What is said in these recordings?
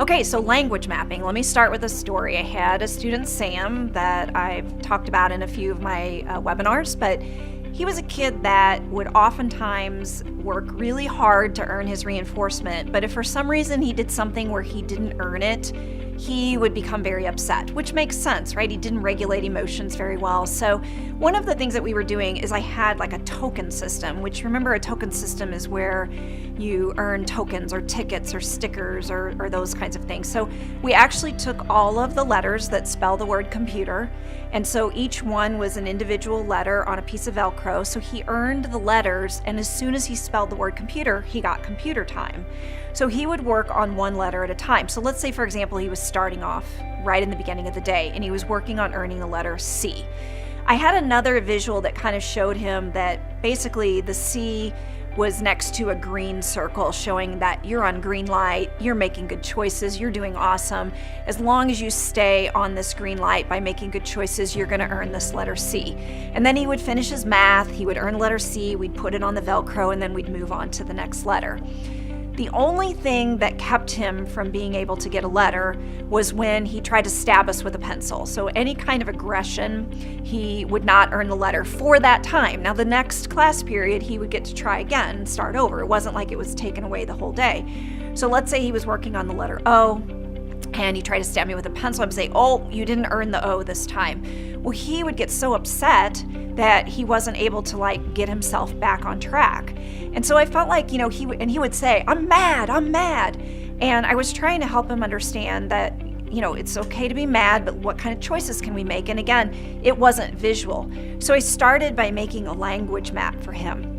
Okay, so language mapping. Let me start with a story. I had a student, Sam, that I've talked about in a few of my webinars, but he was a kid that would oftentimes work really hard to earn his reinforcement, but if for some reason he did something where he didn't earn it, he would become very upset, which makes sense, right? He didn't regulate emotions very well. So one of the things that we were doing is I had like a token system, which, remember, a token system is where you earn tokens or tickets or stickers or those kinds of things. So we actually took all of the letters that spell the word computer, and so each one was an individual letter on a piece of Velcro. So he earned the letters, and as soon as he spelled the word computer, he got computer time. So he would work on one letter at a time. So let's say, for example, he was starting off right in the beginning of the day and he was working on earning the letter C. I had another visual that kind of showed him that basically the C was next to a green circle, showing that you're on green light, you're making good choices, you're doing awesome. As long as you stay on this green light by making good choices, you're gonna earn this letter C. And then he would finish his math, he would earn letter C, we'd put it on the Velcro, and then we'd move on to the next letter. The only thing that kept him from being able to get a letter was when he tried to stab us with a pencil. So any kind of aggression, he would not earn the letter for that time. Now the next class period, he would get to try again and start over. It wasn't like it was taken away the whole day. So let's say he was working on the letter O, and he tried to stab me with a pencil. I would say, oh, you didn't earn the O this time. Well, he would get so upset that he wasn't able to get himself back on track. And so I felt like, he would say, I'm mad. And I was trying to help him understand that, it's okay to be mad, but what kind of choices can we make? And again, it wasn't visual. So I started by making a language map for him.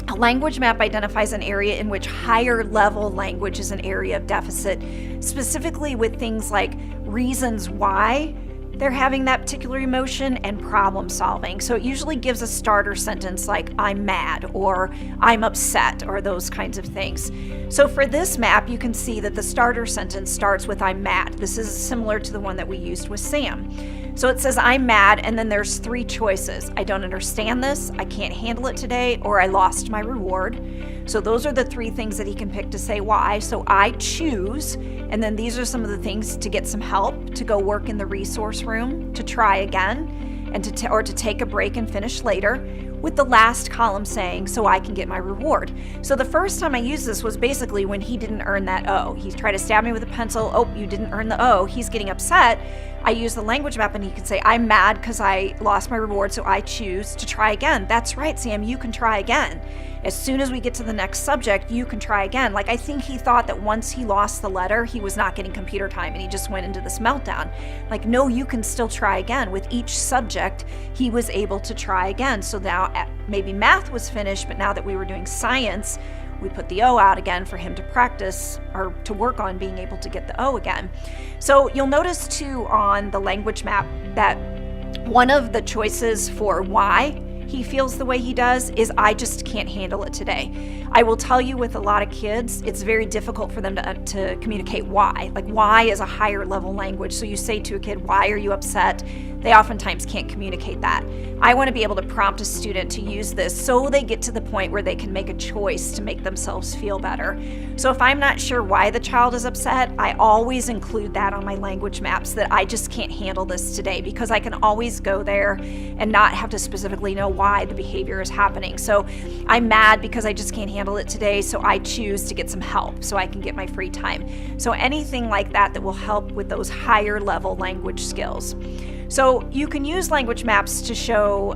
A language map identifies an area in which higher level language is an area of deficit, specifically with things like reasons why they're having that particular emotion and problem solving. So it usually gives a starter sentence like, I'm mad, or I'm upset, or those kinds of things. So for this map, you can see that the starter sentence starts with, I'm mad. This is similar to the one that we used with Sam. So it says, I'm mad, and then there's three choices. I don't understand this, I can't handle it today, or I lost my reward. So those are the three things that he can pick to say why. So I choose, and then these are some of the things to get some help, to go work in the resource room, to try again, and to take a break and finish later, with the last column saying, so I can get my reward. So the first time I used this was basically when he didn't earn that O. He tried to stab me with a pencil. Oh, you didn't earn the O. He's getting upset. I use the language map and he can say, I'm mad because I lost my reward, so I choose to try again. That's right, Sam, you can try again. As soon as we get to the next subject, you can try again. I think he thought that once he lost the letter, he was not getting computer time and he just went into this meltdown. No, you can still try again. With each subject, he was able to try again. So now maybe math was finished, but now that we were doing science, we put the O out again for him to practice or to work on being able to get the O again. So you'll notice too on the language map that one of the choices for why he feels the way he does is, I just can't handle it today. I will tell you, with a lot of kids, it's very difficult for them to communicate why. Why is a higher level language. So you say to a kid, why are you upset? They oftentimes can't communicate that. I want to be able to prompt a student to use this so they get to the point where they can make a choice to make themselves feel better. So if I'm not sure why the child is upset, I always include that on my language maps, that I just can't handle this today, because I can always go there and not have to specifically know why the behavior is happening. So I'm mad because I just can't handle it today, so I choose to get some help so I can get my free time. So anything like that will help with those higher level language skills. So you can use language maps to show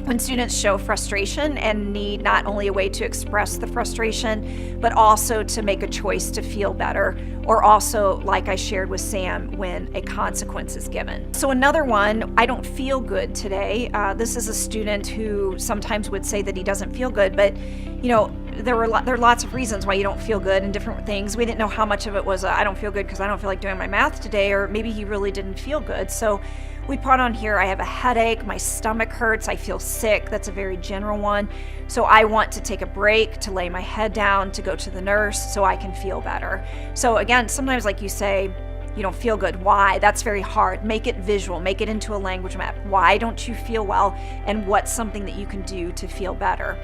when students show frustration and need not only a way to express the frustration, but also to make a choice to feel better, or also, like I shared with Sam, when a consequence is given. So another one, I don't feel good today. This is a student who sometimes would say that he doesn't feel good, but there are lots of reasons why you don't feel good and different things. We didn't know how much of it was I don't feel good because I don't feel like doing my math today, or maybe he really didn't feel good. So we put on here, I have a headache, my stomach hurts, I feel sick. That's a very general one. So I want to take a break, to lay my head down, to go to the nurse so I can feel better. So again, sometimes like you say, You don't feel good. Why? That's very hard. Make it visual. Make it into a language map. Why don't you feel well? And what's something that you can do to feel better?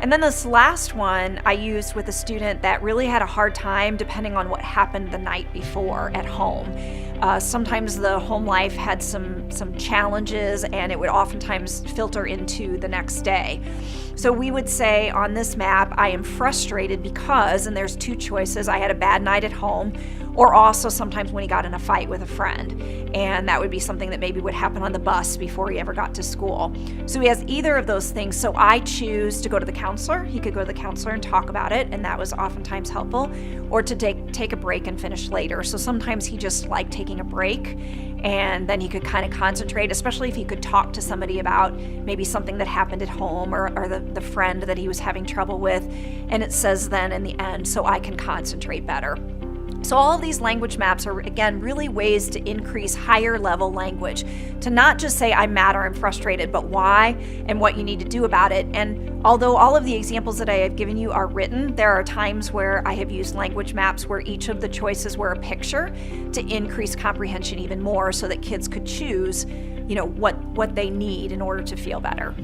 And then this last one I used with a student that really had a hard time depending on what happened the night before at home. Sometimes the home life had some challenges, and it would oftentimes filter into the next day. So we would say on this map, I am frustrated because, and there's two choices, I had a bad night at home, or also sometimes when he got in a fight with a friend. And that would be something that maybe would happen on the bus before he ever got to school. So he has either of those things. So I choose to go to the counselor. He could go to the counselor and talk about it, and that was oftentimes helpful, or to take a break and finish later. So sometimes he just liked taking a break, and then he could kind of concentrate, especially if he could talk to somebody about maybe something that happened at home, or the friend that he was having trouble with. And it says then in the end, so I can concentrate better. So all of these language maps are, again, really ways to increase higher level language, to not just say I'm mad or I'm frustrated, but why and what you need to do about it. And although all of the examples that I have given you are written, there are times where I have used language maps where each of the choices were a picture to increase comprehension even more, so that kids could choose, what they need in order to feel better.